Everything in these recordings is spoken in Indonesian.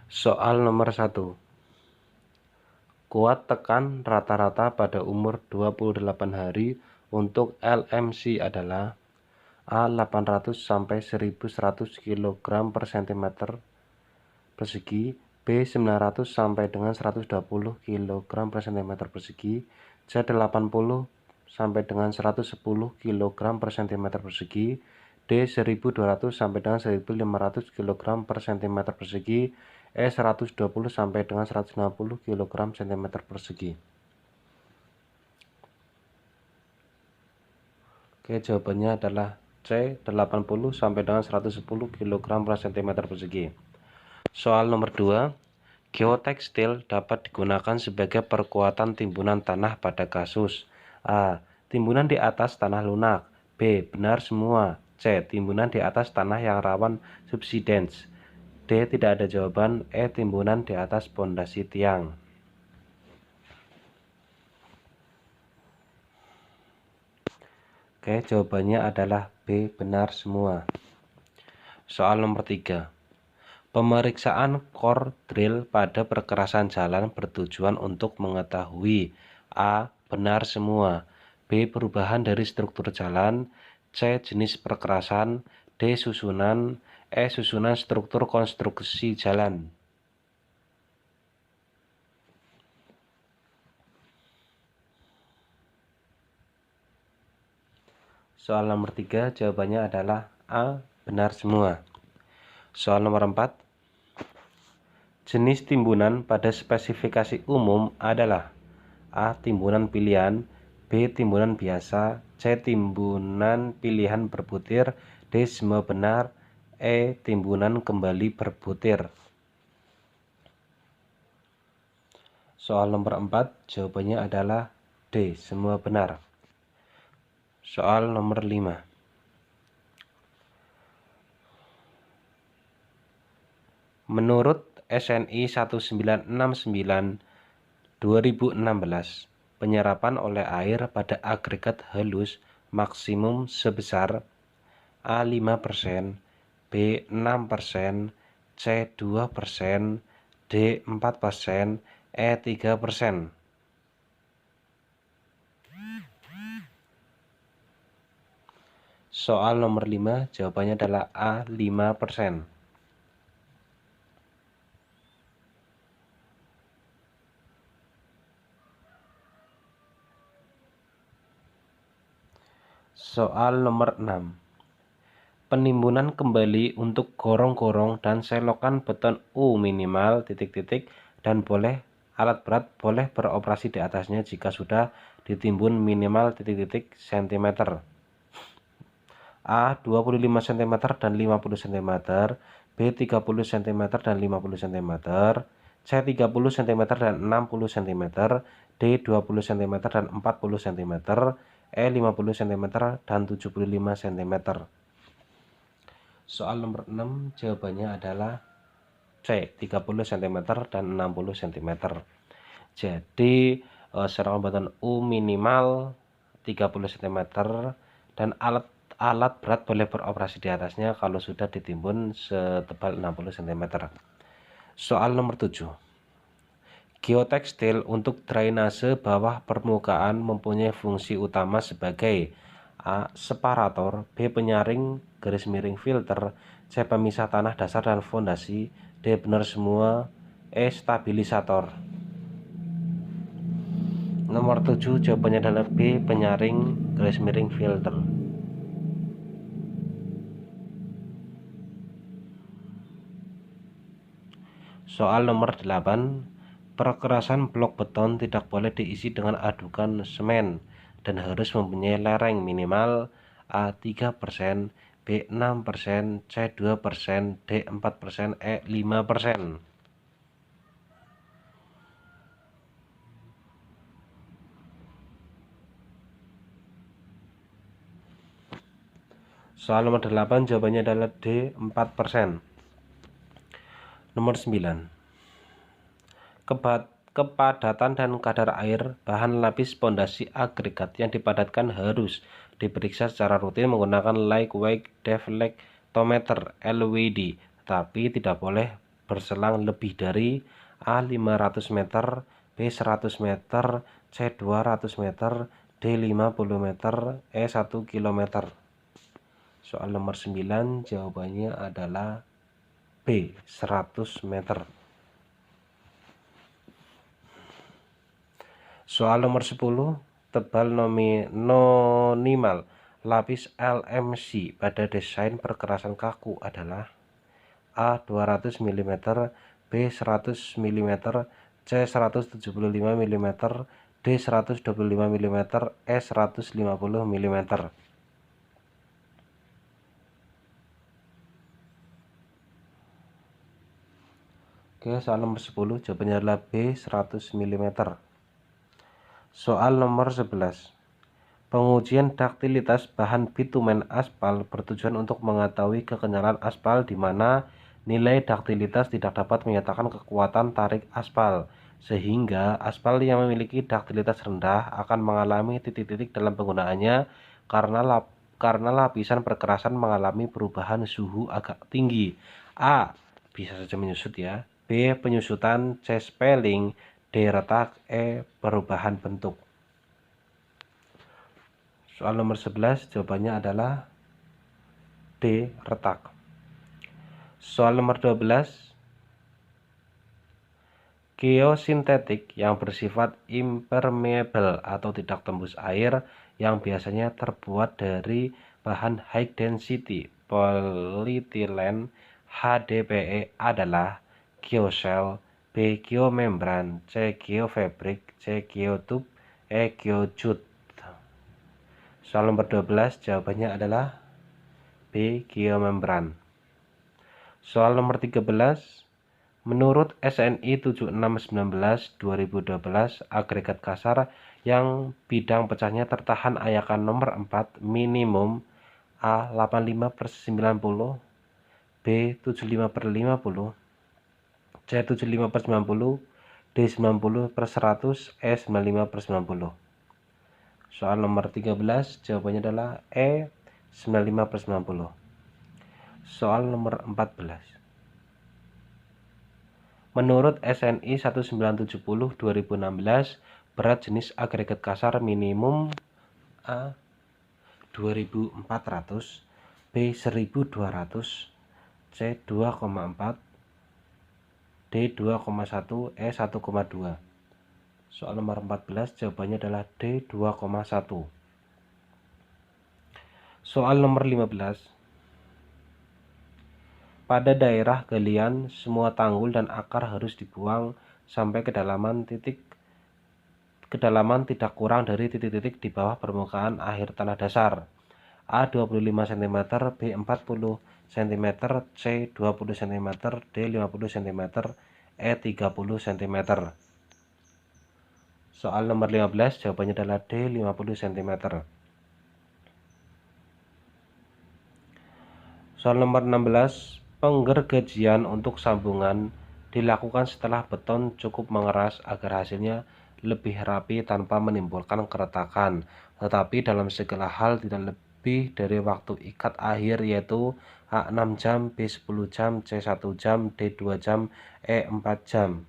Soal nomor 1. Kuat tekan rata-rata pada umur 28 hari untuk LMC adalah A. 800 sampai 1100 kg per cm persegi, B. 900 sampai dengan 120 kg per cm persegi, C. 80 sampai dengan 110 kg per cm persegi, D. 1200 sampai dengan 1500 kg per cm persegi, E. 120 sampai dengan 160 kg cm persegi. Oke, jawabannya adalah C. 80 sampai dengan 110 kg per cm persegi. Soal nomor 2. Geotekstil dapat digunakan sebagai perkuatan timbunan tanah pada kasus A. Timbunan di atas tanah lunak, B. Benar semua, C. Timbunan di atas tanah yang rawan subsidence, D. Tidak ada jawaban, E. Timbunan di atas pondasi tiang. Oke, jawabannya adalah B. Benar semua. Soal nomor 3. Pemeriksaan core drill pada perkerasan jalan bertujuan untuk mengetahui A. Benar semua, B. Perubahan dari struktur jalan, C. Jenis perkerasan, D. Susunan, E. Susunan struktur konstruksi jalan. Soal nomor 3, jawabannya adalah A. Benar semua. Soal nomor 4. Jenis timbunan pada spesifikasi umum adalah A. Timbunan pilihan, B. Timbunan biasa, C. Timbunan pilihan berbutir, D. Semua benar, E. Timbunan kembali berbutir. Soal nomor 4, jawabannya adalah D. Semua benar. Soal nomor 5. Menurut SNI 1969 2016, penyerapan oleh air pada agregat halus maksimum sebesar A. 5%, B. 6%, C. 2%, D. 4%, E. 3%. Soal nomor 5, jawabannya adalah A. 5%. Soal nomor 6. Penimbunan kembali untuk gorong-gorong dan selokan beton U minimal ... dan alat berat boleh beroperasi di atasnya jika sudah ditimbun minimal ... cm. A. 25 cm dan 50 cm, B. 30 cm dan 50 cm, C. 30 cm dan 60 cm, D. 20 cm dan 40 cm, E. 50 cm dan 75 cm. Soal nomor 6, jawabannya adalah C. 30 cm dan 60 cm. Jadi selokan beton U minimal 30 cm dan alat berat boleh beroperasi di atasnya kalau sudah ditimbun setebal 60 cm. Soal nomor 7. Geotekstil untuk drainase bawah permukaan mempunyai fungsi utama sebagai A. Separator, B. Penyaring garis miring filter, C. Pemisah tanah dasar dan fondasi, D. Benar semua, E. Stabilisator. Nomor 7, jawabannya adalah B. Penyaring garis miring filter. Soal nomor 8. Perkerasan blok beton tidak boleh diisi dengan adukan semen dan harus mempunyai lereng minimal A. 3%, B. 6%, C. 2%, D. 4%, E. 5%. Soal nomor 8, jawabannya adalah D. 4%. Nomor 9. Kepadatan dan kadar air bahan lapis pondasi agregat yang dipadatkan harus diperiksa secara rutin menggunakan light weight deflectometer LWD, tapi tidak boleh berselang lebih dari A 500 meter, B 100 meter, C 200 meter, D 50 meter, E 1 km. Soal nomor 9 jawabannya adalah B 100 meter. Soal nomor 10, tebal nominal lapis LMC pada desain perkerasan kaku adalah A 200 mm, B 100 mm, C 175 mm, D 125 mm, E 150 mm. Oke, soal nomor 10 jawabannya adalah B 100 mm. Soal nomor 11. Pengujian daktilitas bahan bitumen aspal bertujuan untuk mengetahui kekenyalan aspal di mana nilai daktilitas tidak dapat menyatakan kekuatan tarik aspal, sehingga aspal yang memiliki daktilitas rendah akan mengalami titik-titik dalam penggunaannya karena lapisan perkerasan mengalami perubahan suhu agak tinggi. A. Bisa saja menyusut ya. B. Penyusutan. C. Spelling. D. Retak. E. Perubahan bentuk. Soal nomor 11 jawabannya adalah D. Retak. Soal nomor 12. Geosintetik yang bersifat impermeable atau tidak tembus air yang biasanya terbuat dari bahan high density polyethylene HDPE adalah geocell, B. geomembran, C. geofabrik, C. geotube, E. geojut. Soal nomor 12 jawabannya adalah B. geomembran. Soal nomor 13. Menurut SNI 7619/2012 agregat kasar yang bidang pecahnya tertahan ayakan nomor 4 minimum A 85/90, B 75/50, C 75/90, D 90/100, E 95/90. Soal nomor 13 jawabannya adalah E 95/90. Soal nomor 14. Menurut SNI 1970/2016 berat jenis agregat kasar minimum A 2400, B 1200, C 2,4, D 2,1, E 1,2. Soal nomor 14 jawabannya adalah D 2,1. Soal nomor 15. Pada daerah galian, semua tanggul dan akar harus dibuang sampai kedalaman tidak kurang dari titik-titik di bawah permukaan air tanah dasar. A 25 cm, B 40 cm, C 20 cm, D 50 cm, E 30 cm. Soal nomor 15 jawabannya adalah D 50 cm. Soal nomor 16. Penggergajian untuk sambungan dilakukan setelah beton cukup mengeras agar hasilnya lebih rapi tanpa menimbulkan keretakan, tetapi dalam segala hal tidak lebih dari waktu ikat akhir yaitu A 6 jam, B 10 jam, C 1 jam, D 2 jam, E 4 jam.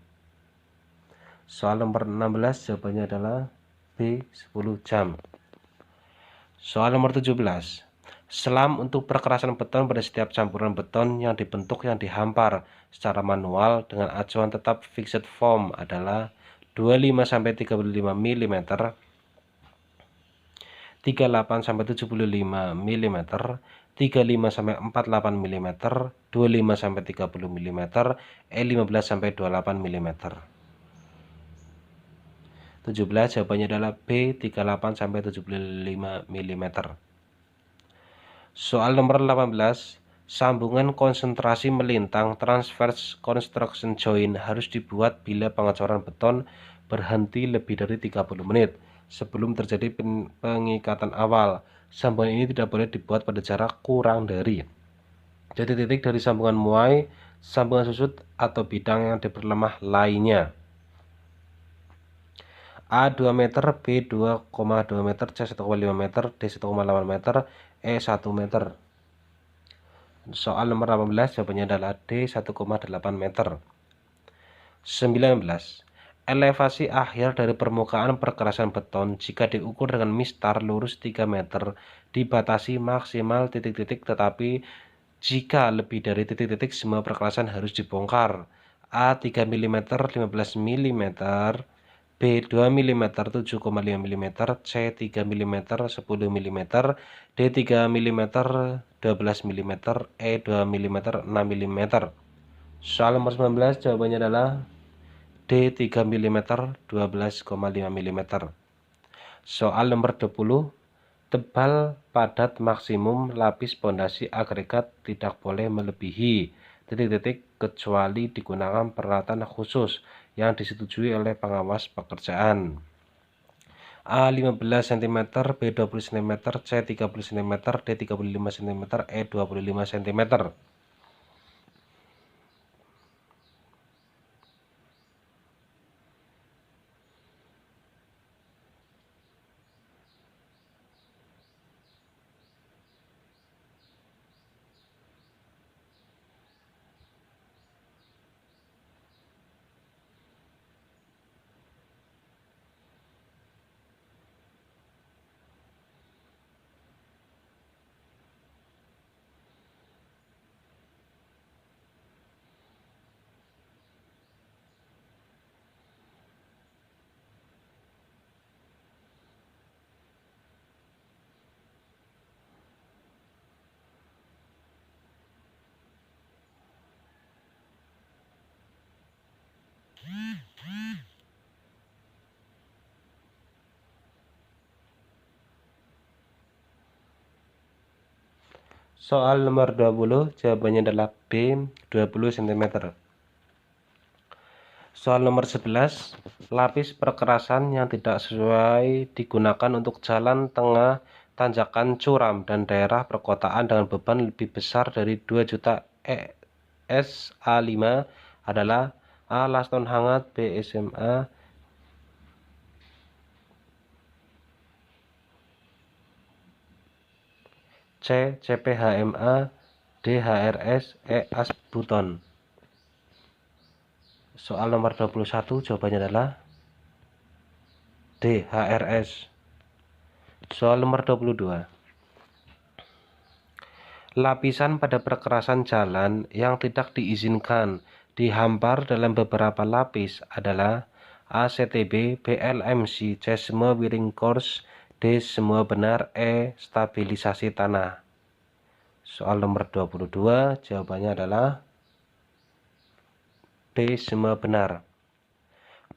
Soal nomor 16 jawabannya adalah B 10 jam. Soal nomor 17. Selam untuk perkerasan beton pada setiap campuran beton yang dibentuk yang dihampar secara manual dengan acuan tetap fixed form adalah 25-35 mm, 38-75 mm, 35-48 mm, 25-30 mm, E 15-28 mm. 17 jawabannya adalah B 38-75 mm. Soal nomor 18, sambungan konsentrasi melintang transverse construction joint harus dibuat bila pengecoran beton berhenti lebih dari 30 menit sebelum terjadi pengikatan awal. Sambungan ini tidak boleh dibuat pada jarak kurang dari titik-titik dari sambungan muai, sambungan susut, atau bidang yang diperlemah lainnya. A 2 meter, B 2,2 meter, C 1,5 meter, D 1,8 meter, E 1 meter. Soal nomor 18 jawabannya adalah D 1,8 meter. 19. Elevasi akhir dari permukaan perkerasan beton jika diukur dengan mistar lurus 3 meter dibatasi maksimal titik-titik, tetapi jika lebih dari titik-titik semua perkerasan harus dibongkar. A 3 mm 15 mm, B 2 mm 7,5 mm, C 3 mm 10 mm, D 3 mm 12 mm, E 2 mm 6 mm. Soal nomor 19 jawabannya adalah D 3 mm 12,5 mm. Soal nomor 20, tebal padat maksimum lapis pondasi agregat tidak boleh melebihi titik-titik kecuali digunakan peralatan khusus yang disetujui oleh pengawas pekerjaan. A 15 cm, B 20 cm, C 30 cm, D 35 cm, E 25 cm. Soal nomor 20 jawabannya adalah B 20 cm. Soal nomor 11, lapis perkerasan yang tidak sesuai digunakan untuk jalan tengah tanjakan curam dan daerah perkotaan dengan beban lebih besar dari 2 juta SA5 adalah A. Laston hangat, B. SMA, C. CPHMA, D. HRS, E. Asbuton. Soal nomor 21 jawabannya adalah D. HRS. Soal nomor 22. Lapisan pada perkerasan jalan yang tidak diizinkan dihampar dalam beberapa lapis adalah A. CTB, B. LMC, C. semua wiring course, D. semua benar, E. stabilisasi tanah. Soal nomor 22 jawabannya adalah B. semua benar.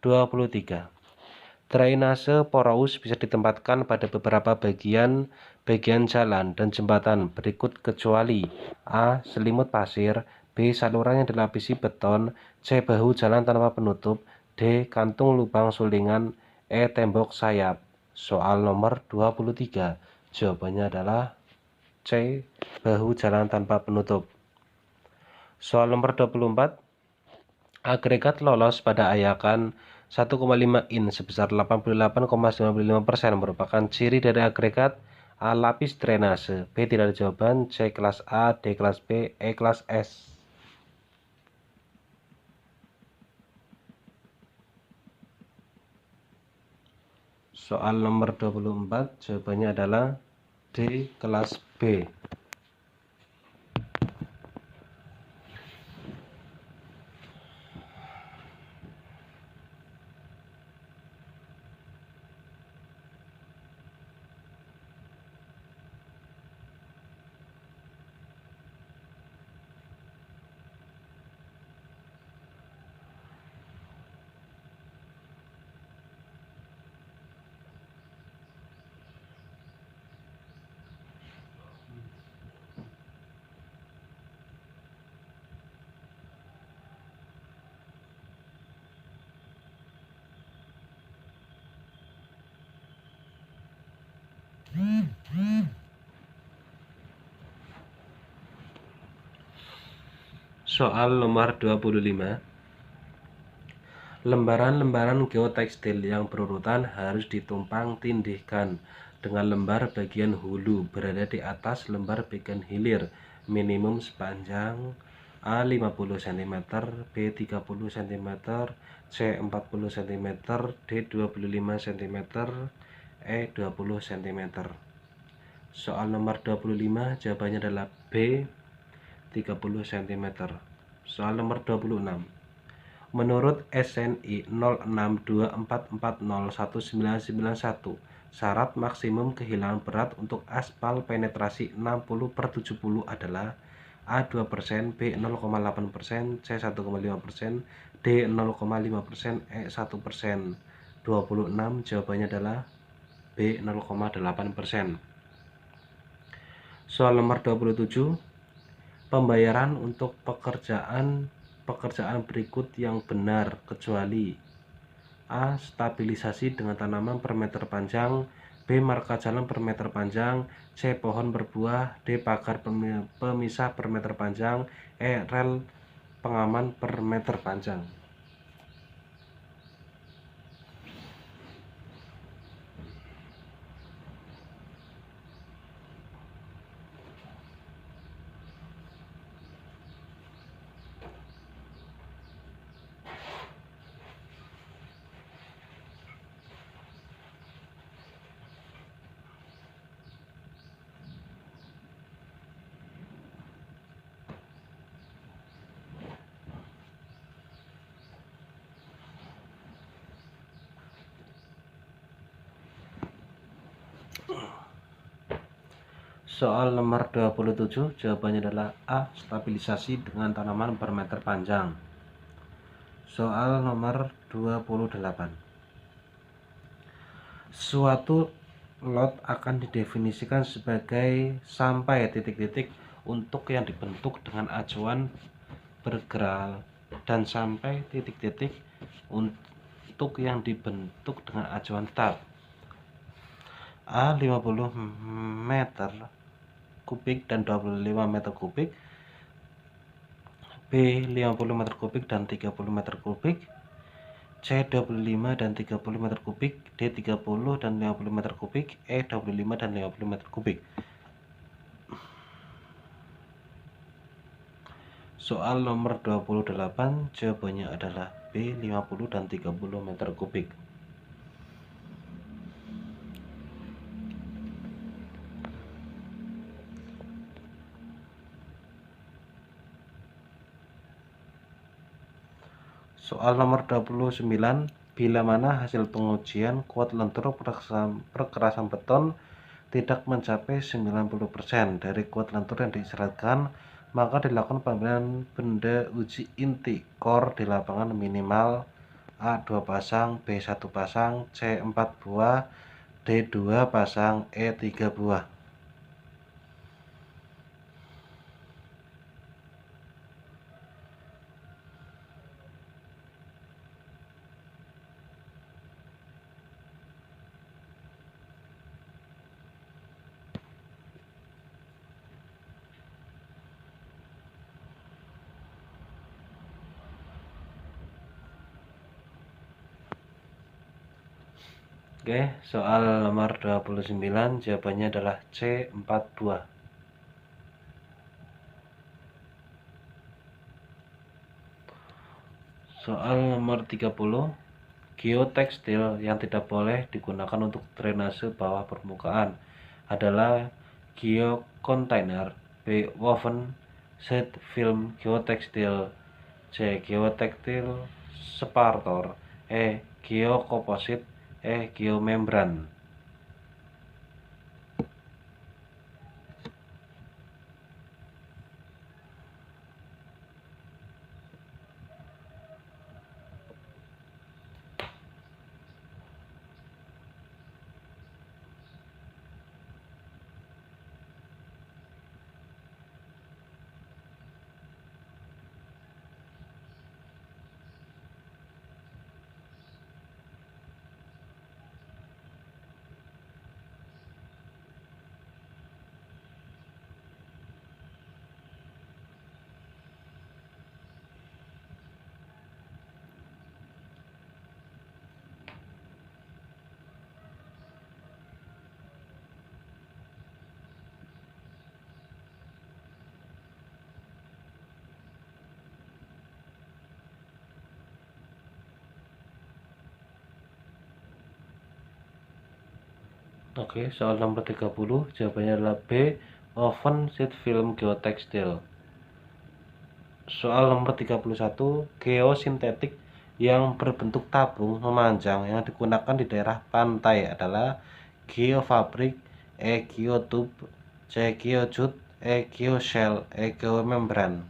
23. Drainase porous bisa ditempatkan pada beberapa bagian jalan dan jembatan berikut kecuali A. selimut pasir, B. saluran yang dilapisi beton, C. bahu jalan tanpa penutup, D. kantung lubang sulingan, E. tembok sayap. Soal nomor 23 jawabannya adalah C. bahu jalan tanpa penutup. Soal nomor 24, agregat lolos pada ayakan 1,5 in sebesar 88,95% merupakan ciri dari agregat A. lapis drainase, B. tidak ada jawaban, C. kelas A, D. kelas B, E. kelas S. Soal nomor 24 jawabannya adalah D. kelas B. Soal nomor 25. Lembaran-lembaran geotekstil yang berurutan harus ditumpang tindihkan dengan lembar bagian hulu berada di atas lembar bagian hilir minimum sepanjang A 50 cm, B 30 cm, C 40 cm, D 25 cm, E 20 cm. Soal nomor 25 jawabannya adalah B 30 cm. Soal nomor 26. Menurut SNI 0624401991, syarat maksimum kehilangan berat untuk aspal penetrasi 60/70 adalah A 2%, B 0,8%, C 1,5%, D 0,5%, E 1%. 26 jawabannya adalah B 0,8%. Soal nomor 27, pembayaran untuk pekerjaan berikut yang benar kecuali A. Stabilisasi dengan tanaman per meter panjang, B. Marka jalan per meter panjang, C. Pohon berbuah, D. Pagar pemisah per meter panjang, E. Rel pengaman per meter panjang. Soal nomor 27 jawabannya adalah A. Stabilisasi dengan tanaman per meter panjang. Soal nomor 28. Suatu lot akan didefinisikan sebagai sampai titik-titik untuk yang dibentuk dengan acuan bergerak dan sampai titik-titik untuk yang dibentuk dengan acuan tab. A 50 meter kubik dan 25 meter kubik, B 50 meter kubik dan 30 meter kubik, C 25 dan 30 meter kubik, D 30 dan 50 meter kubik, E 25 dan 50 meter kubik. Soal nomor 28 jawabannya adalah B 50 dan 30 meter kubik. Soal nomor 29, bila mana hasil pengujian kuat lentur perkerasan beton tidak mencapai 90% dari kuat lentur yang diisyaratkan, maka dilakukan pembelian benda uji inti core di lapangan minimal A 2 pasang, B 1 pasang, C 4 buah, D 2 pasang, E 3 buah. Oke, soal nomor 29 jawabannya adalah C 4 buah. Soal nomor 30, geotekstil yang tidak boleh digunakan untuk drainase bawah permukaan adalah geocontainer, B. woven sheet film geotekstil, C. geotekstil separator, E. geocomposite, E. geomembran. Oke, soal nomor 30, jawabannya adalah B, oven sheet film geotekstil. Soal nomor 31, geosintetik yang berbentuk tabung memanjang yang digunakan di daerah pantai adalah geofabrik, geotube, geojut, geoshell, geomembran.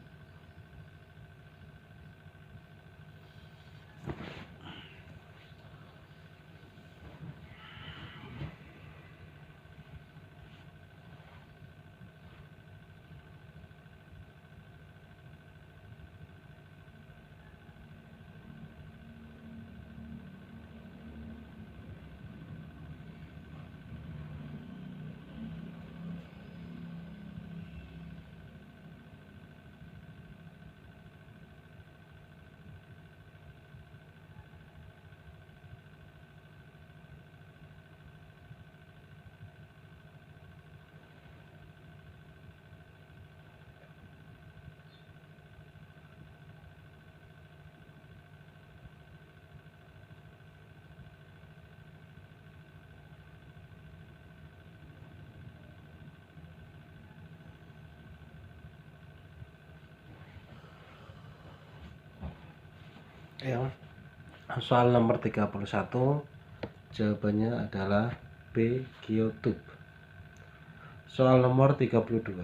Ya, soal nomor 31, jawabannya adalah B, geotube. Soal nomor 32.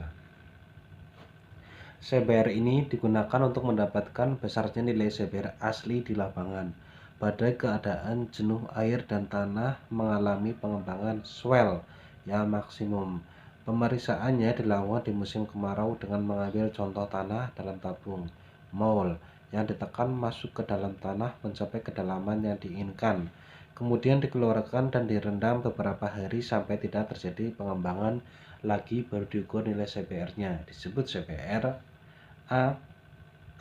CBR ini digunakan untuk mendapatkan besarnya nilai CBR asli di lapangan pada keadaan jenuh air dan tanah mengalami pengembangan swell yang maksimum. Pemeriksaannya dilakukan di musim kemarau dengan mengambil contoh tanah dalam tabung moul yang ditekan masuk ke dalam tanah mencapai kedalaman yang diinginkan. Kemudian dikeluarkan dan direndam beberapa hari sampai tidak terjadi pengembangan lagi, baru diukur nilai CBR-nya. Disebut CBR: A.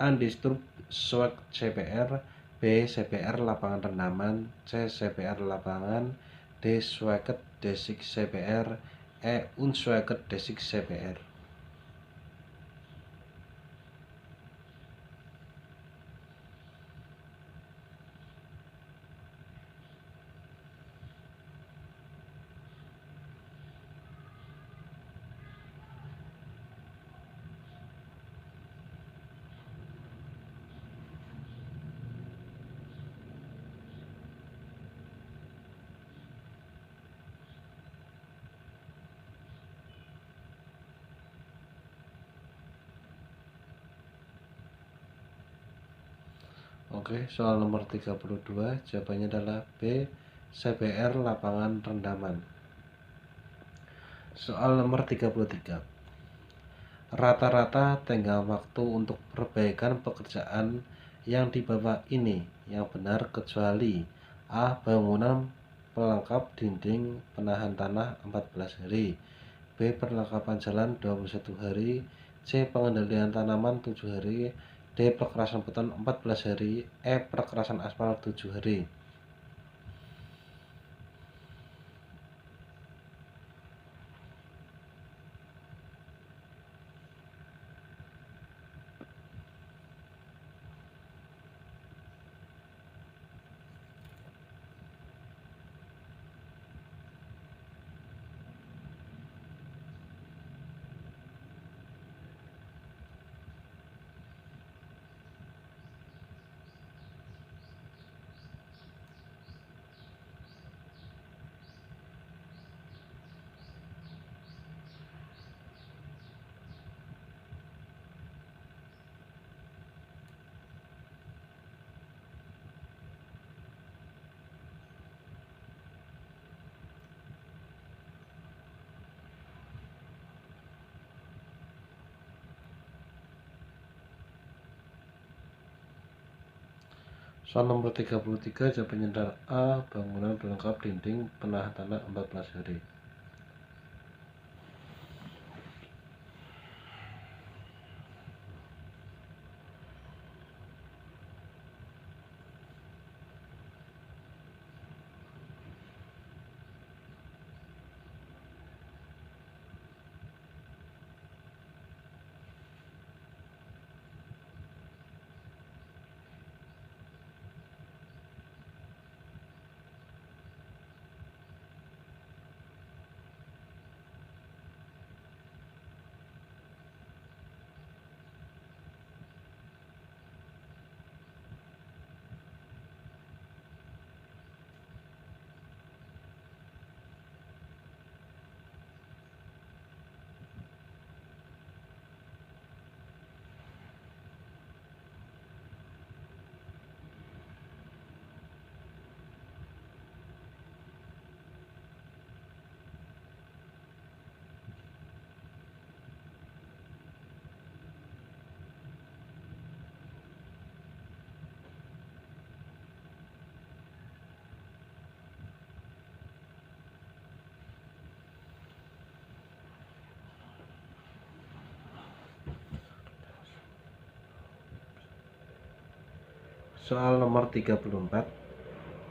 Undisturbed soak CBR, B. CBR lapangan rendaman, C. CBR lapangan, D. Soaked desik CBR, E. Unsoaked desik CBR. Oke, soal nomor 32, jawabannya adalah B. CBR lapangan rendaman. Soal nomor 33. Rata-rata tenggang waktu untuk perbaikan pekerjaan yang di bawah ini yang benar kecuali: A. Bangunan pelengkap dinding penahan tanah 14 hari, B. Perlengkapan jalan 21 hari, C. Pengendalian tanaman 7 hari, D. Perkerasan beton 14 hari, E. Perkerasan aspal 7 hari. Soal nomor 33, jawabannya adalah A. Bangunan pelengkap dinding penahan tanah 14 hari. Soal nomor 34.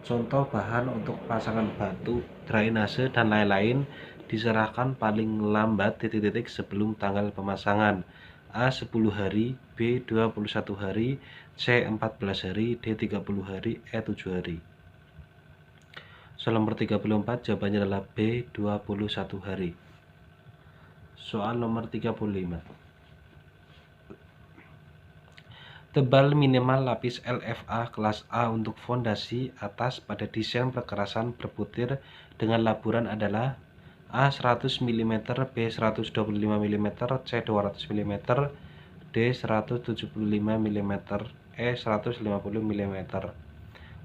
Contoh bahan untuk pasangan batu, drainase, dan lain-lain diserahkan paling lambat sebelum tanggal pemasangan. A. 10 hari, B. 21 hari, C. 14 hari, D. 30 hari, E. 7 hari. Soal nomor 34, jawabannya adalah B. 21 hari. Soal nomor 35. Tebal minimal lapis LFA kelas A untuk fondasi atas pada desain perkerasan berbutir dengan laburan adalah A. 100 mm, B. 125 mm, C. 200 mm, D. 175 mm, E. 150 mm.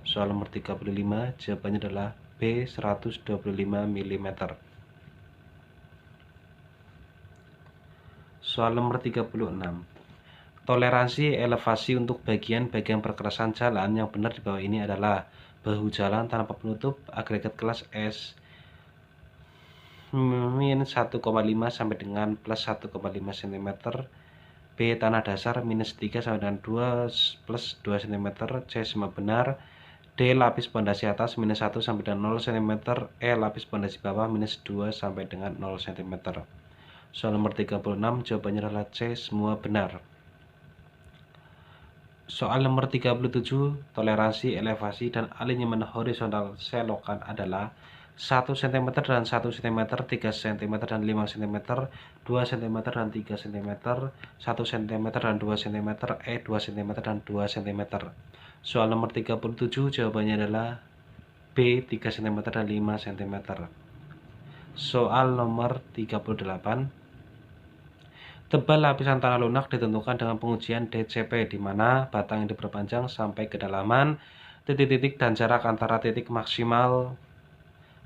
Soal nomor 35, jawabannya adalah B. 125 mm. Soal nomor 36. Toleransi elevasi untuk bagian-bagian perkerasan jalan yang benar di bawah ini adalah bahu jalan tanpa penutup agregat kelas S min 1,5 sampai dengan plus 1,5 cm, B. Tanah dasar minus 3 sampai dengan 2 plus 2 cm, C. Semua benar, D. Lapis pondasi atas minus 1 sampai dengan 0 cm, E. Lapis pondasi bawah minus 2 sampai dengan 0 cm. Soal nomor 36, jawabannya adalah C. Semua benar. Soal nomor 37, toleransi elevasi dan alinyemen horizontal selokan adalah 1 cm dan 1 cm, 3 cm dan 5 cm, 2 cm dan 3 cm, 1 cm dan 2 cm, E 2 cm dan 2 cm. Soal nomor 37, jawabannya adalah B 3 cm dan 5 cm. Soal nomor 38. Tebal lapisan tanah lunak ditentukan dengan pengujian DCP, di mana batang yang diperpanjang sampai kedalaman titik-titik dan jarak antara titik maksimal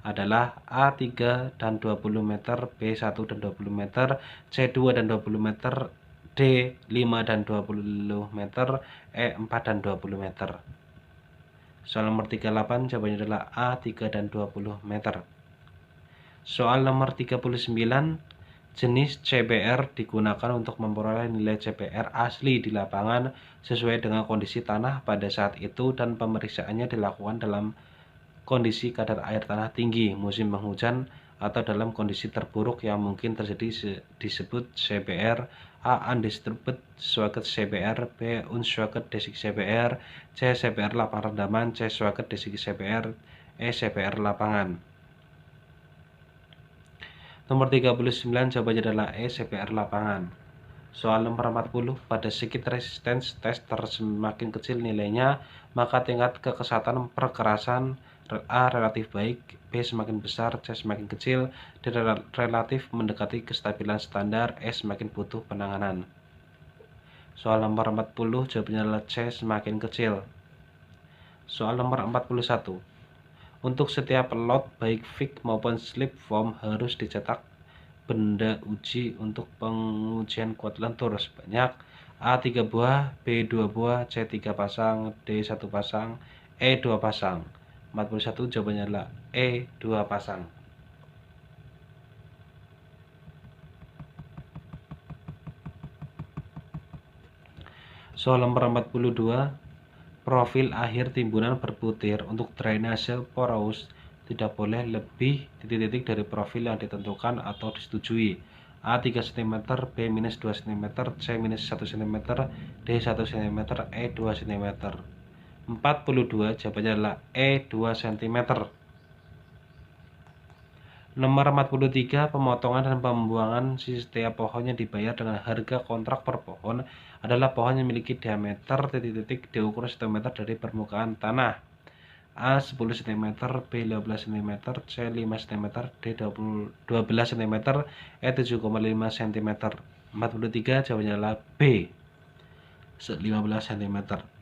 adalah A3 dan 20 meter, B1 dan 20 meter, C2 dan 20 meter, D5 dan 20 meter, E4 dan 20 meter. Soal nomor 38, jawabannya adalah A3 dan 20 meter. Soal nomor 39. Jenis CBR digunakan untuk memperoleh nilai CBR asli di lapangan sesuai dengan kondisi tanah pada saat itu, dan pemeriksaannya dilakukan dalam kondisi kadar air tanah tinggi, musim penghujan, atau dalam kondisi terburuk yang mungkin terjadi disebut CBR. A. Undisturbed Schwager CBR, B. Unschwager Desik CBR, C. CBR lapangan rendaman, C. Schwager Desik CBR, E. CBR lapangan. Nomor 39, jawabannya adalah E. CBR lapangan. Soal nomor 40, pada sedikit resistance tester semakin kecil nilainya, maka tingkat kekesatan perkerasan A relatif baik, B semakin besar, C semakin kecil, D relatif mendekati kestabilan standar, E semakin butuh penanganan. Soal nomor 40, jawabannya adalah C semakin kecil. Soal nomor 41. Untuk setiap lot baik fix maupun slip form harus dicetak benda uji untuk pengujian kuat lentur sebanyak A 3 buah, B 2 buah, C 3 pasang, D 1 pasang, E 2 pasang. 41, jawabannya adalah E 2 pasang. Soal nomor 42. Profil akhir timbunan berbutir untuk drainase porous tidak boleh lebih titik-titik dari profil yang ditentukan atau disetujui. A 3 cm, B minus 2 cm, C minus 1 cm, D 1 cm, E 2 cm. 42, jawabannya adalah E 2 cm. Nomor 43, pemotongan dan pembuangan setiap pohon yang dibayar dengan harga kontrak per pohon adalah pohon yang memiliki diameter titik-titik diukur 1 meter dari permukaan tanah. A 10 cm, B 15 cm, C 5 cm, D 12 cm, E 7,5 cm. 43, jawabannya adalah B 15 cm.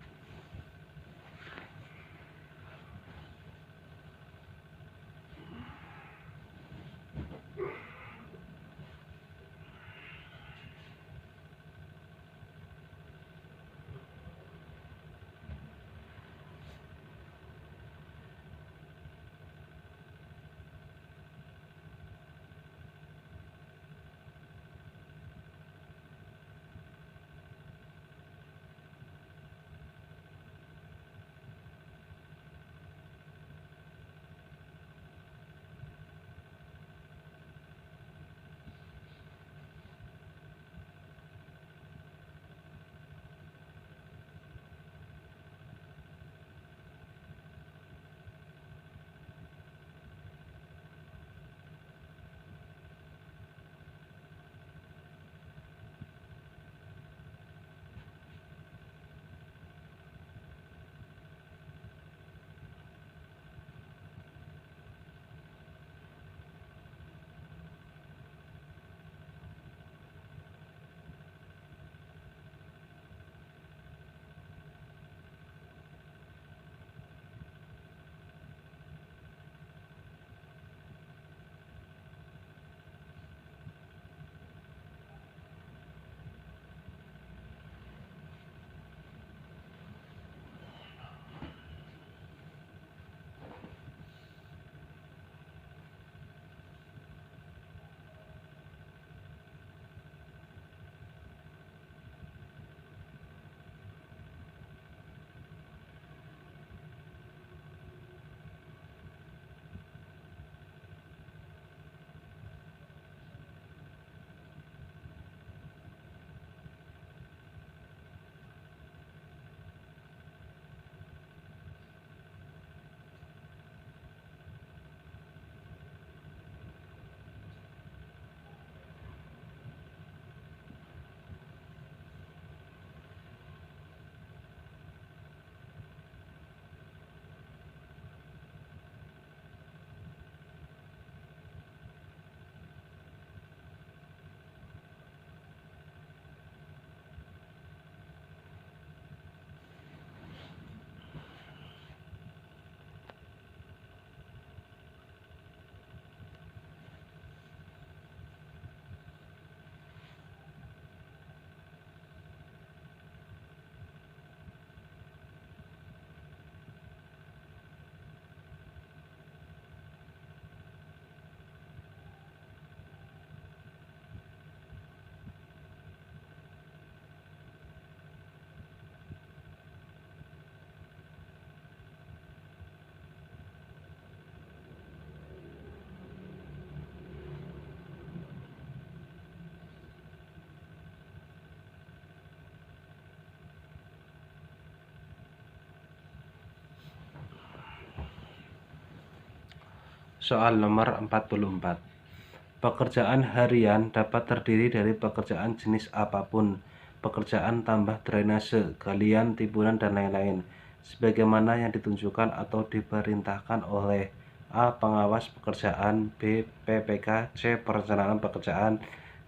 Soal nomor 44. Pekerjaan harian dapat terdiri dari pekerjaan jenis apapun, pekerjaan tambah drainase, galian, timbunan, dan lain-lain, sebagaimana yang ditunjukkan atau diperintahkan oleh A. Pengawas pekerjaan, B. PPK, C. Perencanaan pekerjaan,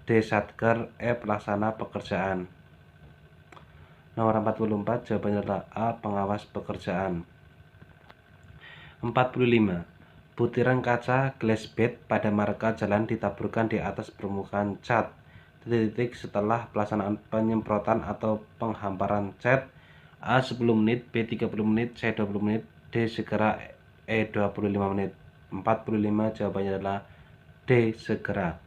D. Satker, E. Pelaksana pekerjaan. Nomor 44, jawabannya adalah A. Pengawas pekerjaan. 45. Butiran kaca glass bead pada marka jalan ditaburkan di atas permukaan cat. Titik-titik setelah pelaksanaan penyemprotan atau penghamparan cat. A. 10 menit, B. 30 menit, C. 20 menit, D. Segera, E. 25 menit. 45 jawabannya adalah D. Segera.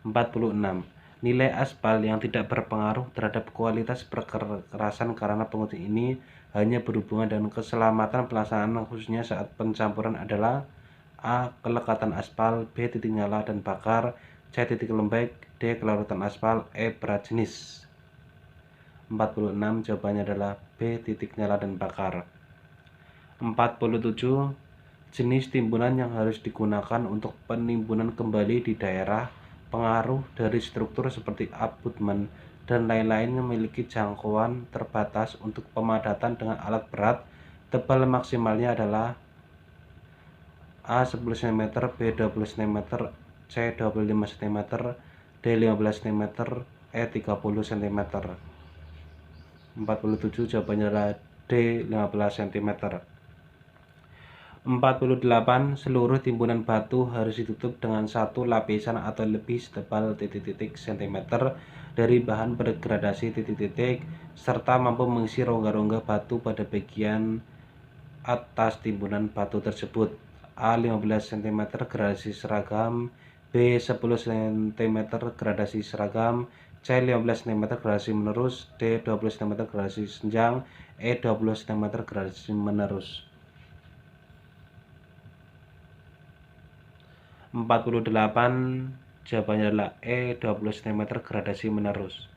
46. Nilai aspal yang tidak berpengaruh terhadap kualitas perkerasan karena penguji ini hanya berhubungan dengan keselamatan pelaksanaan khususnya saat pencampuran adalah A. Kelekatan aspal, B. Titik nyala dan bakar, C. Titik lembek, D. Kelarutan aspal, E. Berat jenis. 46 jawabannya adalah B. Titik nyala dan bakar. 47. Jenis timbunan yang harus digunakan untuk penimbunan kembali di daerah pengaruh dari struktur seperti abutmen dan lain-lain memiliki jangkauan terbatas untuk pemadatan dengan alat berat. Tebal maksimalnya adalah A. 10 cm, B. 20 cm, C. 25 cm, D. 15 cm, E. 30 cm. 47 jawabannya adalah D. 15 cm. 48. Seluruh timbunan batu harus ditutup dengan satu lapisan atau lebih setebal titik-titik cm dari bahan berdegradasi titik-titik serta mampu mengisi rongga-rongga batu pada bagian atas timbunan batu tersebut. A. 15 cm gradasi seragam, B. 10 cm gradasi seragam, C. 15 cm gradasi menerus, D. 20 cm gradasi senjang, E. 20 cm gradasi menerus. 48 jawabannya adalah E. 20 cm gradasi menerus.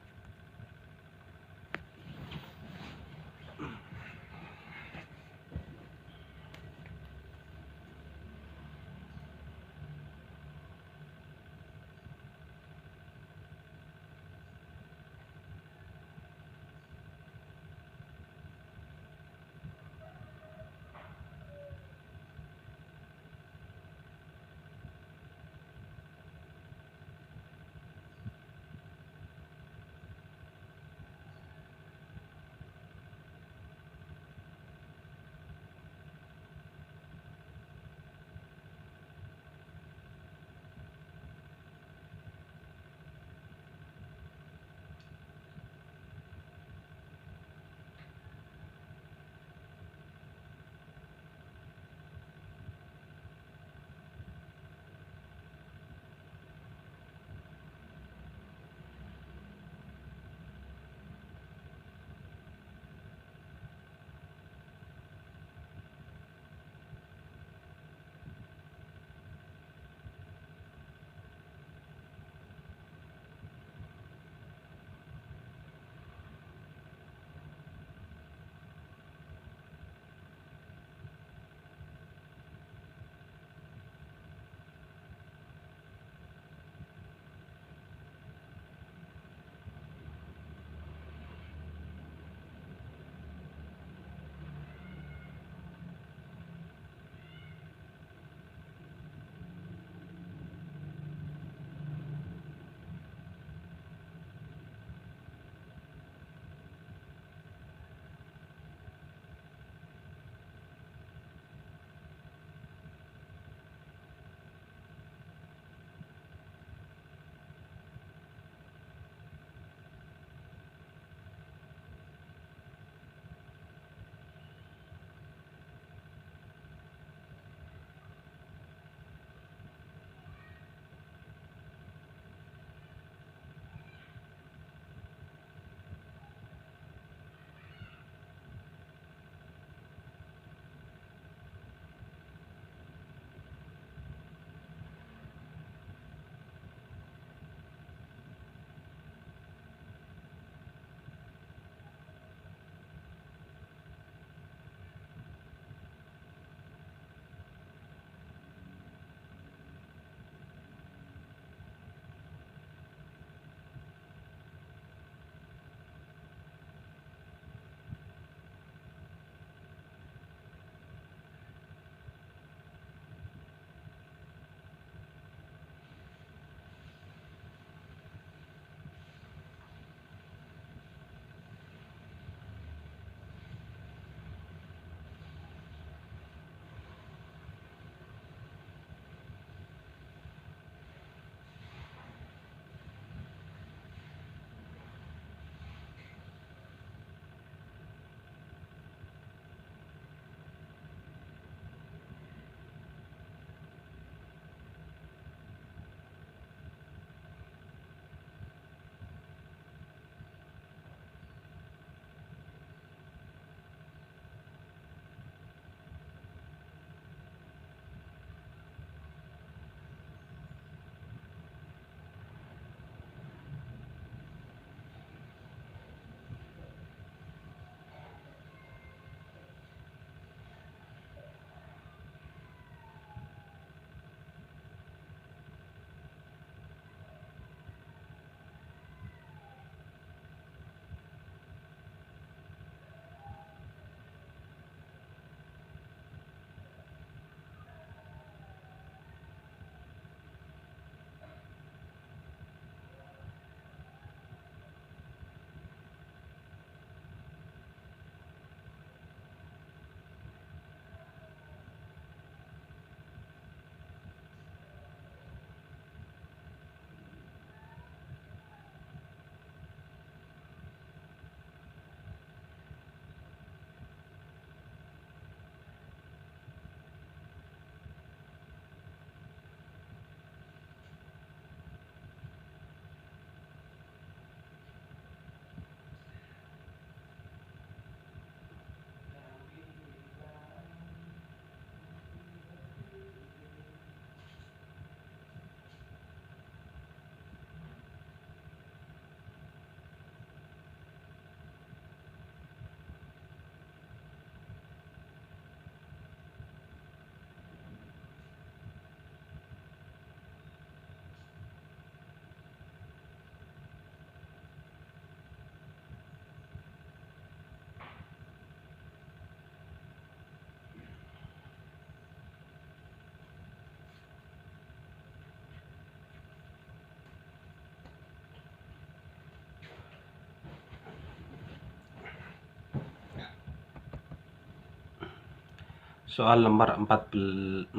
Soal nomor 49.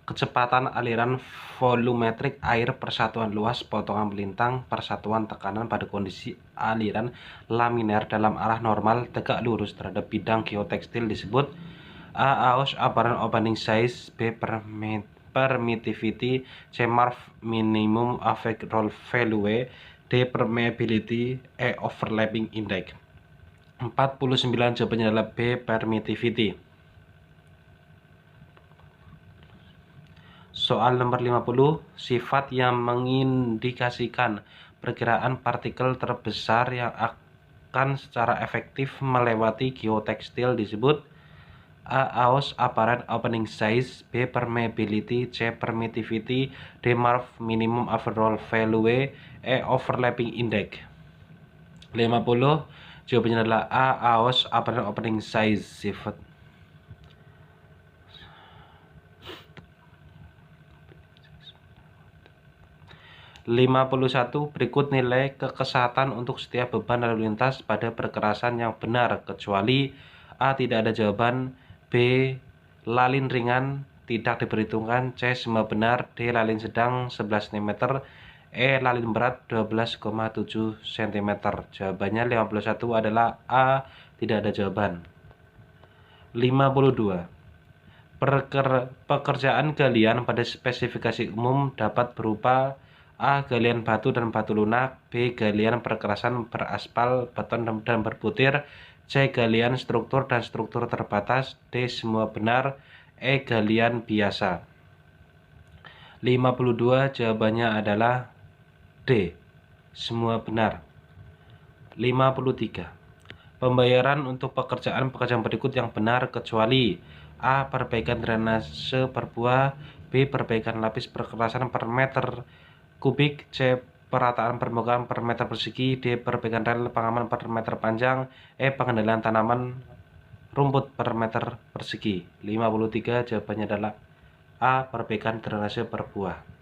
Kecepatan aliran volumetrik air persatuan luas potongan melintang persatuan tekanan pada kondisi aliran laminar dalam arah normal tegak lurus terhadap bidang geotekstil disebut A. Aus apparent opening size, B. Permittivity, C. Marv minimum effect roll value, D. Permeability, E. Overlapping index. 49 jawabannya adalah B. Permittivity. Soal nomor 50, sifat yang mengindikasikan perkiraan partikel terbesar yang akan secara efektif melewati geotekstil disebut A. Aus apparent opening size, B. Permeability, C. Permittivity, D. Marv minimum overall value, E. Overlapping index. 50 jawabannya adalah A. Aus apparent opening size. Sifat 51. Berikut nilai kekesatan untuk setiap beban lalu lintas pada perkerasan yang benar kecuali A. Tidak ada jawaban, B. Lalin ringan tidak diperhitungkan, C. Semua benar, D. Lalin sedang 11 cm, E. Lalin berat 12,7 cm. Jawabannya 51 adalah A. Tidak ada jawaban. 52. Pekerjaan galian pada spesifikasi umum dapat berupa A. Galian batu dan batu lunak, B. Galian perkerasan beraspal, beton dan berbutir, C. Galian struktur dan struktur terbatas, D. Semua benar, E. Galian biasa. 52 jawabannya adalah D. Semua benar. 53. Pembayaran untuk pekerjaan berikut yang benar kecuali A. Perbaikan drainase per buah, B. Perbaikan lapis perkerasan per meter kubik, C. Perataan permukaan per meter persegi, D. Perbaikan rel pengaman per meter panjang, E. Pengendalian tanaman rumput per meter persegi. 53 jawabannya adalah A. Perbaikan drainase per buah.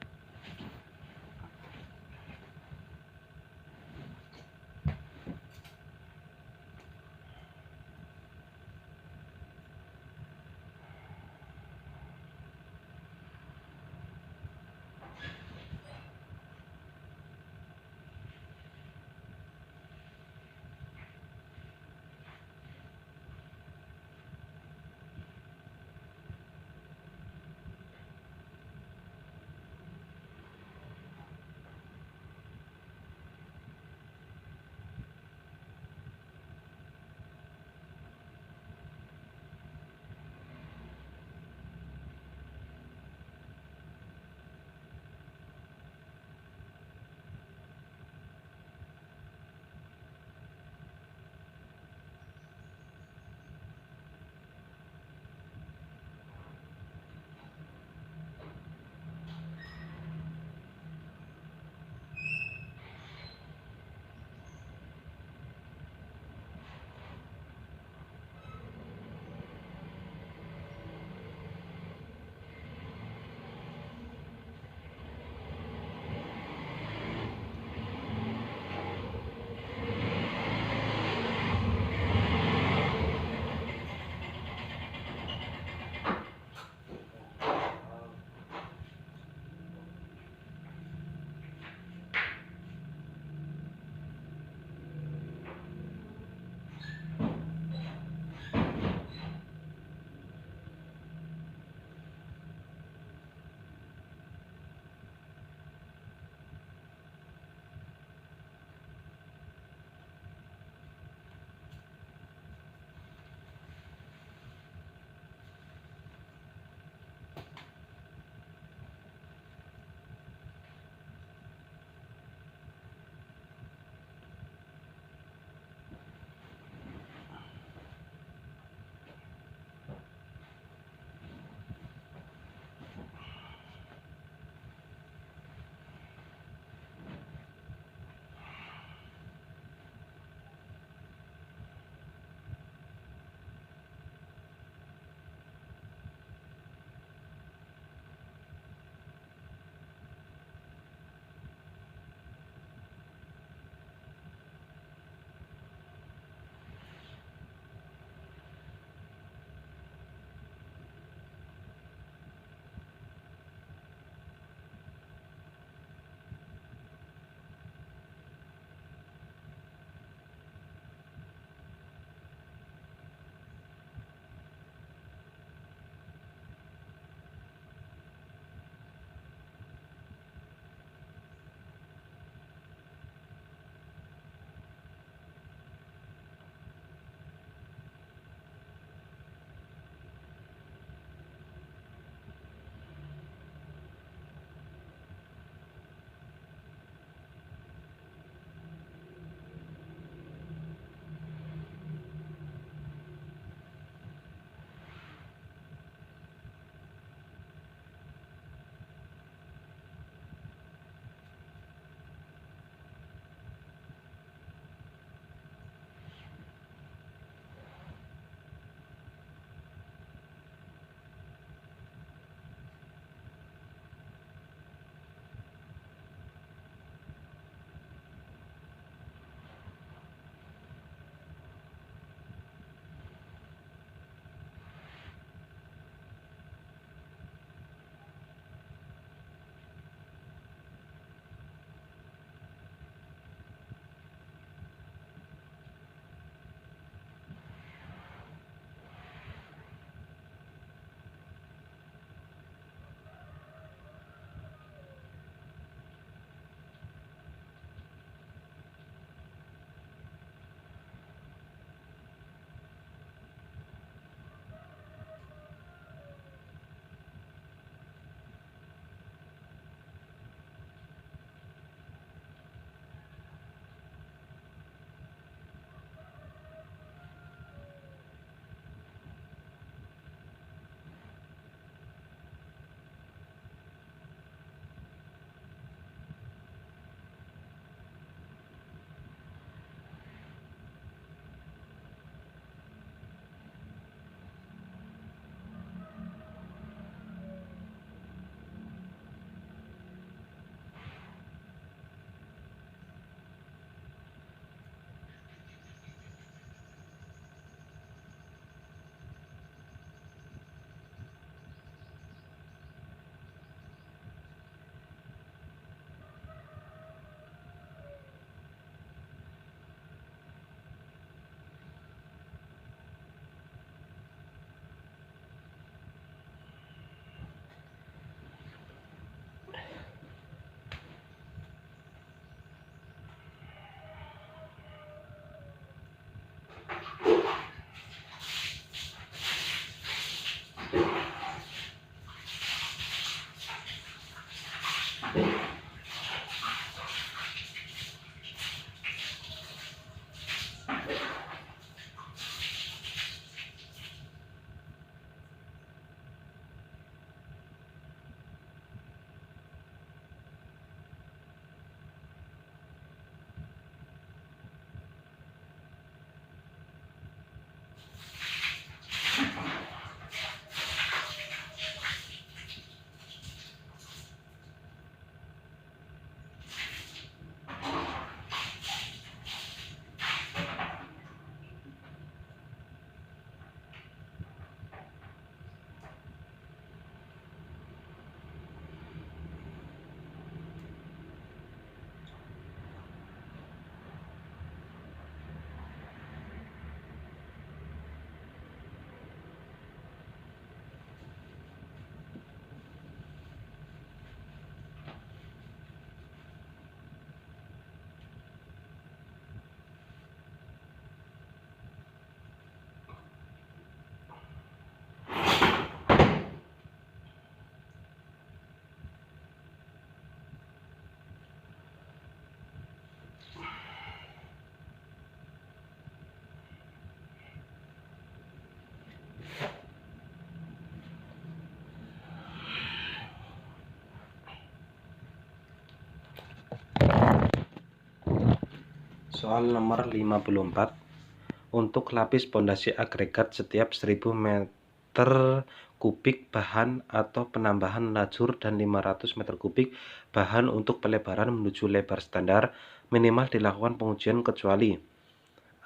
Soal nomor 54. Untuk lapis pondasi agregat setiap 1000 meter kubik bahan atau penambahan lajur dan 500 meter kubik bahan untuk pelebaran menuju lebar standar, minimal dilakukan pengujian kecuali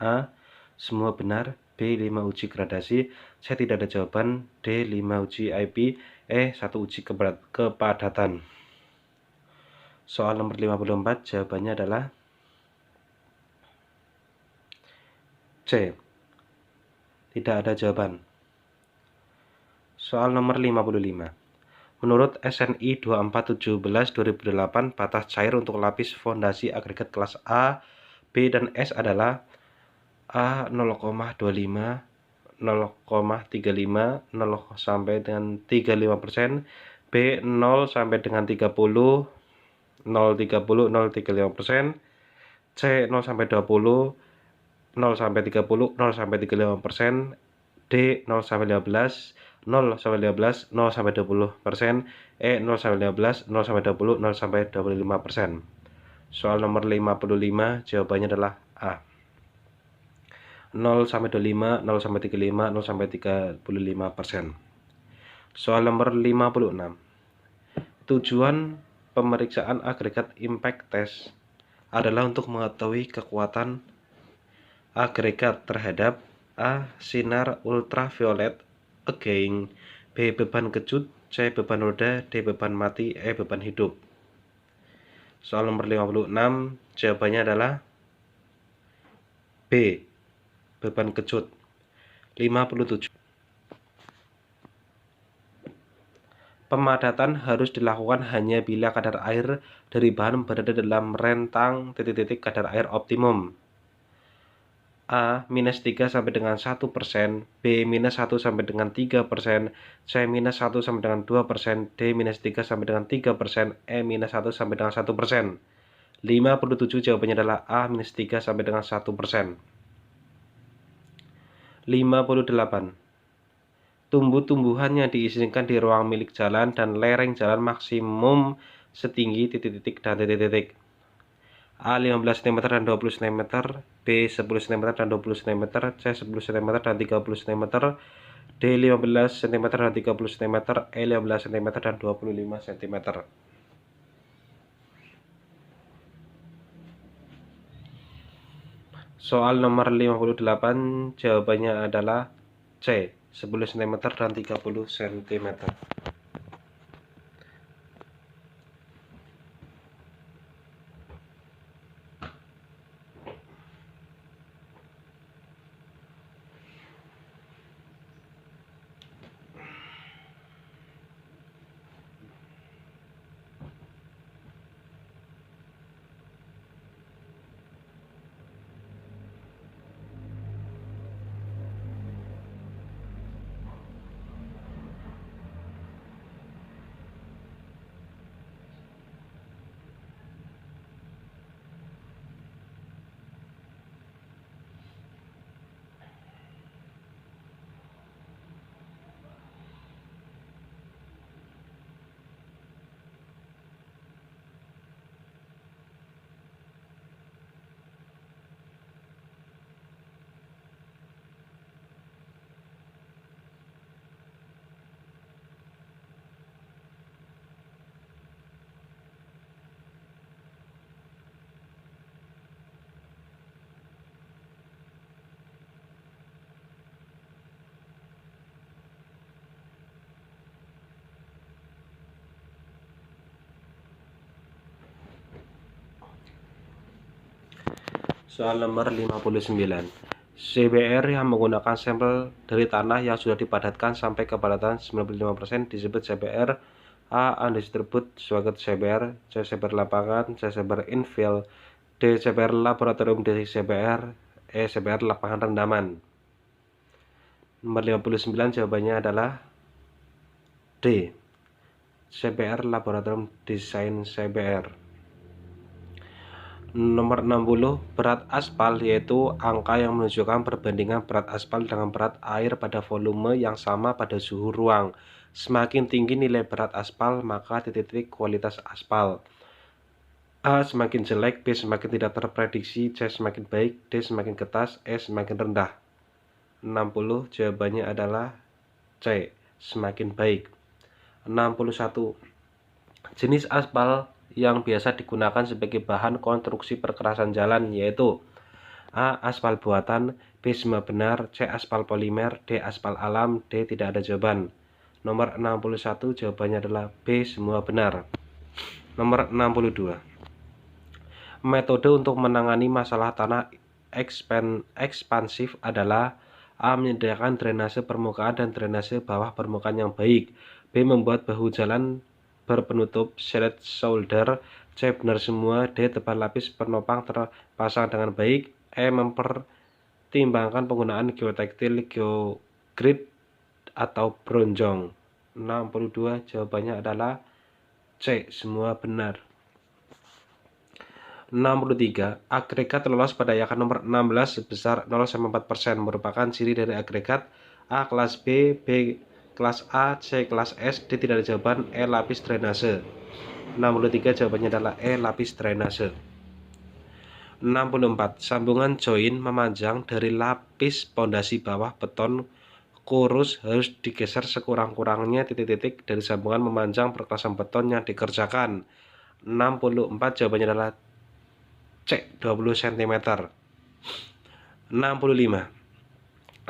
A. Semua benar. B. 5 uji gradasi. C. Tidak ada jawaban. D. 5 uji IP. E. 1 uji kepadatan. Soal nomor 54 jawabannya adalah C. Tidak ada jawaban. Soal nomor 55. Menurut SNI 2417/2008, batas cair untuk lapis fondasi agregat kelas A, B, dan S adalah A 0,25, 0,35, 0 sampai dengan 35%, B 0 sampai dengan 30, 0,30, 0,35%, C 0 sampai 20, 0 sampai 30, 0 sampai 35%, D 0 sampai 15, 0 sampai 15, 0 sampai 20%, E 0 sampai 15, 0 sampai 20, 0 sampai 25%. Soal nomor 55 jawabannya adalah A. 0 sampai 25, 0 sampai 35, 0 sampai 35%. Soal nomor 56. Tujuan pemeriksaan agregat impact test adalah untuk mengetahui kekuatan agregat terhadap A. Sinar ultraviolet again, B. Beban kejut, C. Beban roda, D. Beban mati, E. Beban hidup. Soal nomor 56 jawabannya adalah B. Beban kejut. 57. Pemadatan harus dilakukan hanya bila kadar air dari bahan berada dalam rentang kadar air optimum. A. -3 sampai dengan 1%, B. -1 sampai dengan 3%, C. -1 sampai dengan 2%, D. -3 sampai dengan 3%, E. -1 sampai dengan 1%. 57 jawabannya adalah A. -3 sampai dengan 1%. 58. Tumbuh-tumbuhan yang diizinkan di ruang milik jalan dan lereng jalan maksimum setinggi dan A 15 cm dan 20 cm, B 10 cm dan 20 cm, C 10 cm dan 30 cm, D 15 cm dan 30 cm, E 15 cm dan 25 cm. Soal nomor 58 jawabannya adalah C 10 cm dan 30 cm. Soal nomor 59. CBR yang menggunakan sampel dari tanah yang sudah dipadatkan sampai kepadatan 95% disebut CBR. A. Undistributed sebagai CBR, C. CBR lapangan, C. CBR infill, D. CBR laboratorium di CBR, E. CBR lapangan rendaman. Nomor 59 jawabannya adalah D. CBR laboratorium desain CBR. Nomor 60, berat aspal yaitu angka yang menunjukkan perbandingan berat aspal dengan berat air pada volume yang sama pada suhu ruang. Semakin tinggi nilai berat aspal, maka kualitas aspal. A semakin jelek, B semakin tidak terprediksi, C semakin baik, D semakin ketas, E semakin rendah. 60 jawabannya adalah C, semakin baik. 61. Jenis aspal yang biasa digunakan sebagai bahan konstruksi perkerasan jalan yaitu A. Aspal buatan, B. Semua benar, C. Aspal polimer, D. Aspal alam, D. Tidak ada jawaban. Nomor 61 jawabannya adalah B. Semua benar. Nomor 62. Metode untuk menangani masalah tanah ekspansif adalah A. Menyediakan drainase permukaan dan drainase bawah permukaan yang baik, B. Membuat bahu jalan berpenutup shade shoulder, C. Benar semua, D. Tebal lapis penopang terpasang dengan baik, E. Mempertimbangkan penggunaan geotektil, geogrid, atau bronjong. 62 jawabannya adalah C. Semua benar. 63. Agregat lolos pada yakan nomor 16 sebesar 0,4% merupakan ciri dari agregat A. Kelas B, B. Kelas A, C. Kelas S, D. Tidak ada jawaban, E. Lapis drainase. 63 jawabannya adalah E. Lapis drainase. 64. Sambungan join memanjang dari lapis pondasi bawah beton kurus harus digeser sekurang-kurangnya titik-titik dari sambungan memanjang perkerasan beton yang dikerjakan. 64 jawabannya adalah C. 20 cm. 65.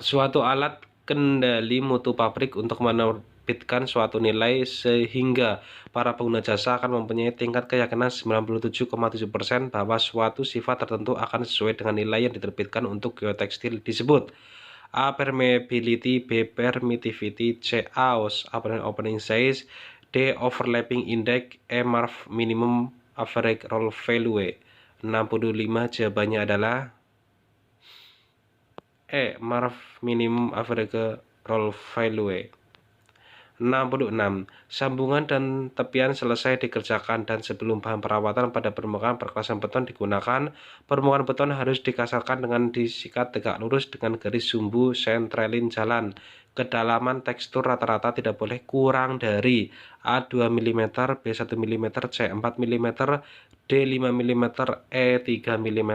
Suatu alat kendali mutu pabrik untuk menerbitkan suatu nilai sehingga para pengguna jasa akan mempunyai tingkat keyakinan 97,7% bahwa suatu sifat tertentu akan sesuai dengan nilai yang diterbitkan untuk geotekstil disebut A. Permeability, B. Permittivity, C. AOS opening size, D. Overlapping index, E. MARF minimum average roll value. 65 jawabannya adalah E. MARF minimum average roll value. 66. Sambungan dan tepian selesai dikerjakan dan sebelum bahan perawatan pada permukaan perkerasan beton digunakan, permukaan beton harus dikasarkan dengan disikat tegak lurus dengan garis sumbu sentralin jalan. Kedalaman tekstur rata-rata tidak boleh kurang dari A. 2 mm, B. 1 mm, C. 4 mm, D. 5 mm, E. 3 mm.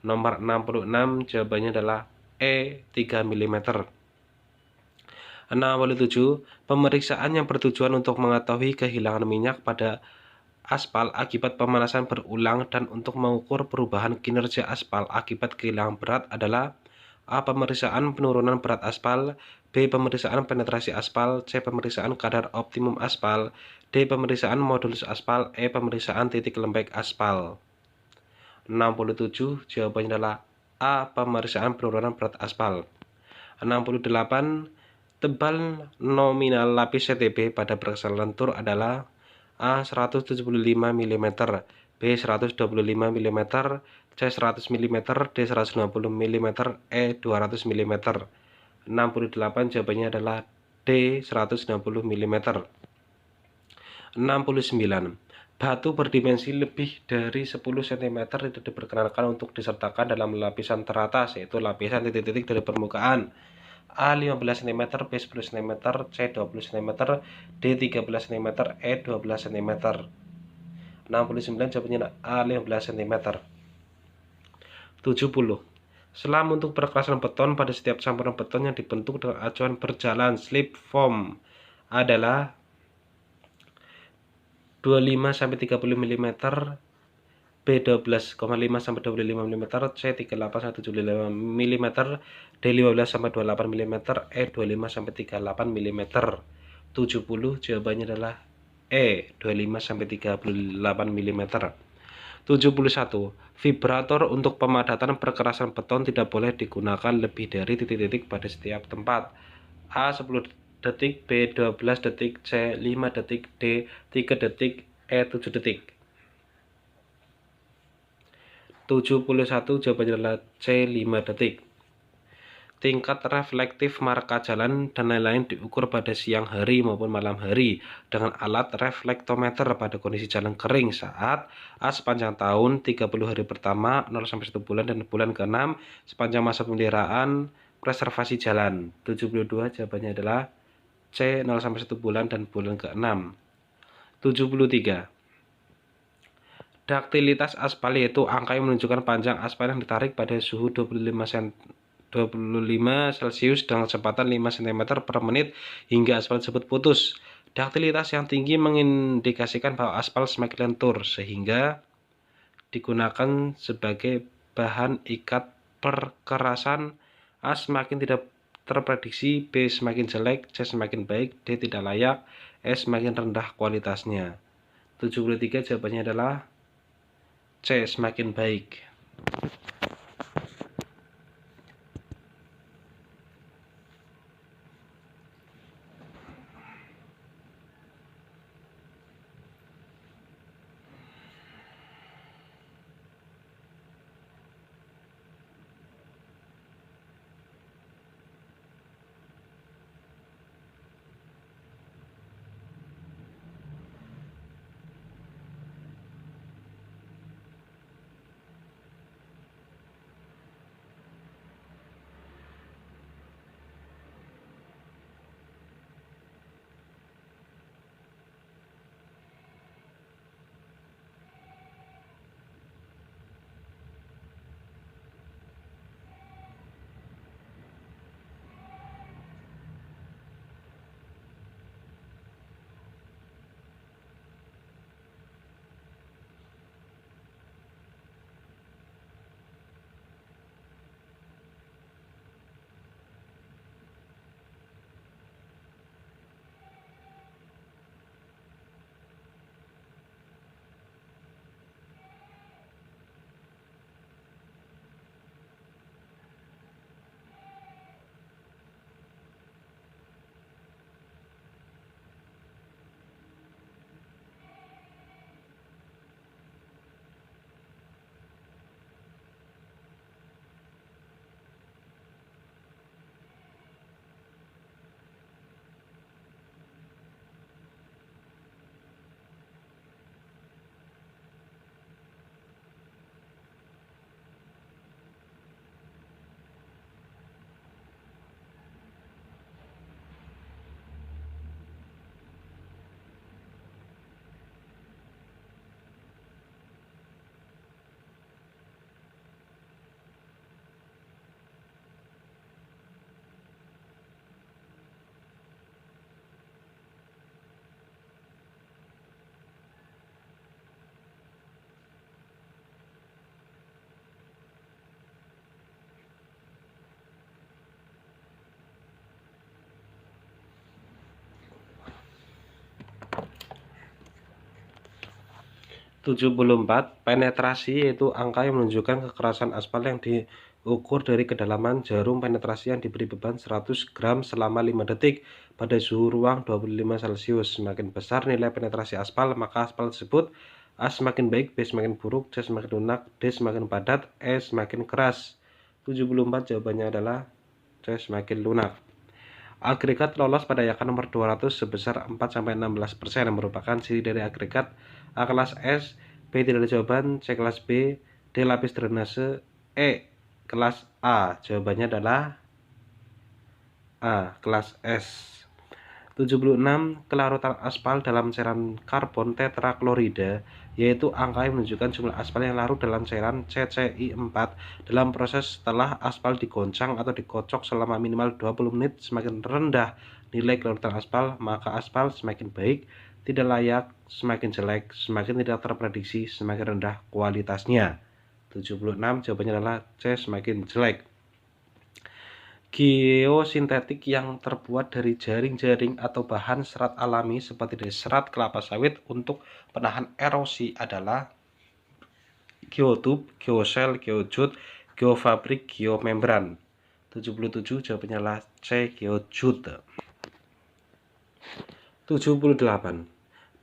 Nomor 66 jawabannya adalah E. 3 mm. 67. Pemeriksaan yang bertujuan untuk mengetahui kehilangan minyak pada aspal akibat pemanasan berulang dan untuk mengukur perubahan kinerja aspal akibat kehilangan berat adalah A. Pemeriksaan penurunan berat aspal, B. Pemeriksaan penetrasi aspal, C. Pemeriksaan kadar optimum aspal, D. Pemeriksaan modulus aspal, E. Pemeriksaan titik lembek aspal. 67 jawabannya adalah A. Pemeriksaan penurunan berat aspal. 68. Tebal nominal lapis CTB pada perkerasan lentur adalah A. 175 mm, B. 125 mm, C. 100 mm, D. 160 mm, E. 200 mm. 68 jawabannya adalah D. 160 mm. 69. Batu berdimensi lebih dari 10 cm tidak diperkenankan untuk disertakan dalam lapisan teratas, yaitu lapisan titik-titik dari permukaan. A. 15 cm, B. 10 cm, C. 20 cm, D. 13 cm, E. 12 cm. 69 jawabannya A. 15 cm. 70. Selam untuk perkerasan beton pada setiap campuran beton yang dibentuk dengan acuan berjalan slip form adalah 25-30 mm, B. 12,5-25 mm, C. 38-75 mm, D. 15-28 mm, E. 25-38 mm. 70 jawabannya adalah E. 25-38 mm. 71. Vibrator untuk pemadatan perkerasan beton tidak boleh digunakan lebih dari titik-titik pada setiap tempat. A. 10 detik, B. 12 detik, C. 5 detik, D. 3 detik, E. 7 detik. 71 jawabannya adalah C. 5 detik. Tingkat reflektif marka jalan dan lain-lain diukur pada siang hari maupun malam hari dengan alat reflektometer pada kondisi jalan kering saat A. Sepanjang tahun 30 hari pertama 0-1 bulan dan bulan ke-6 sepanjang masa pemeliharaan preservasi jalan. 72 jawabannya adalah C. 0-1 bulan dan bulan ke-6. 73. Daktilitas aspal yaitu angka yang menunjukkan panjang aspal yang ditarik pada suhu 25 Celcius dengan kecepatan 5 cm per menit hingga aspal tersebut putus. Daktilitas yang tinggi mengindikasikan bahwa aspal semakin lentur sehingga digunakan sebagai bahan ikat perkerasan. A semakin tidak terprediksi, B semakin jelek, C semakin baik, D tidak layak, E semakin rendah kualitasnya. 73 jawabannya adalah C semakin baik. (74) Penetrasi yaitu angka yang menunjukkan kekerasan aspal yang diukur dari kedalaman jarum penetrasi yang diberi beban 100 gram selama 5 detik pada suhu ruang 25 Celcius. Semakin besar nilai penetrasi aspal, maka aspal tersebut A semakin baik, B semakin buruk, C semakin lunak, D semakin padat, E semakin keras. 74 jawabannya adalah C semakin lunak. Agregat lolos pada yakan nomor 200 sebesar 4-16% yang merupakan ciri dari agregat A kelas S, B tidak ada jawaban, C kelas B, D lapis drainase, E kelas A. Jawabannya adalah A kelas S. 76 kelarutan aspal dalam cairan karbon tetraklorida yaitu angka yang menunjukkan jumlah aspal yang larut dalam cairan CCI4 dalam proses setelah aspal digoncang atau dikocok selama minimal 20 menit. Semakin rendah nilai kelarutan aspal, maka aspal semakin baik, tidak layak, semakin jelek, semakin tidak terprediksi, semakin rendah kualitasnya. 76 jawabannya adalah C semakin jelek. Geosintetik yang terbuat dari jaring-jaring atau bahan serat alami seperti dari serat kelapa sawit untuk penahan erosi adalah geotube, geosel, geojut, geofabrik, geomembran. 77 jawabannya adalah C geojut. 78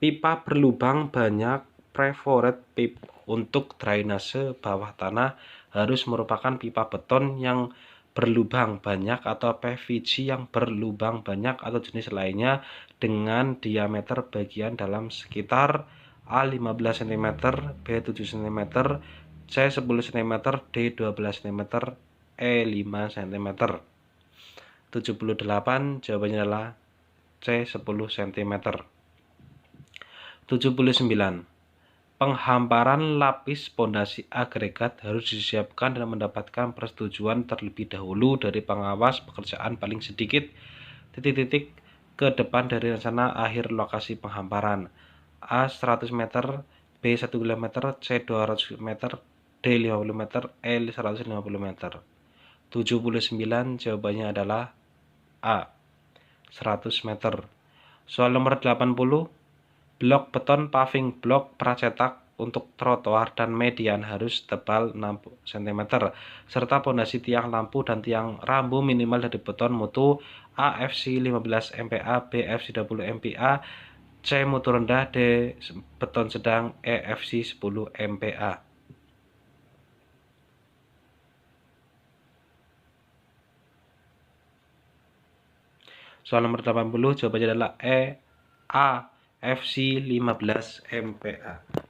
pipa berlubang banyak perforated pipe untuk drainase bawah tanah harus merupakan pipa beton yang berlubang banyak atau PVC yang berlubang banyak atau jenis lainnya dengan diameter bagian dalam sekitar A 15 cm, B 7 cm, C 10 cm, D 12 cm, E 5 cm. 78 jawabannya adalah C 10 cm. 79 Penghamparan lapis pondasi agregat harus disiapkan dan mendapatkan persetujuan terlebih dahulu dari pengawas pekerjaan paling sedikit titik-titik ke depan dari rencana akhir lokasi penghamparan. A 100 meter, B 1 km, C 200 meter, D 50 meter, E 150 meter. 79 jawabannya adalah A 100 meter. Soal nomor 80, blok beton paving blok pracetak untuk trotoar dan median harus tebal 6 cm, serta pondasi tiang lampu dan tiang rambu minimal dari beton mutu A FC 15 MPa, B FC 20 MPa, C mutu rendah, D beton sedang, E FC 10 MPa. Soal nomor 80 jawabannya adalah E A FC 15 MPa.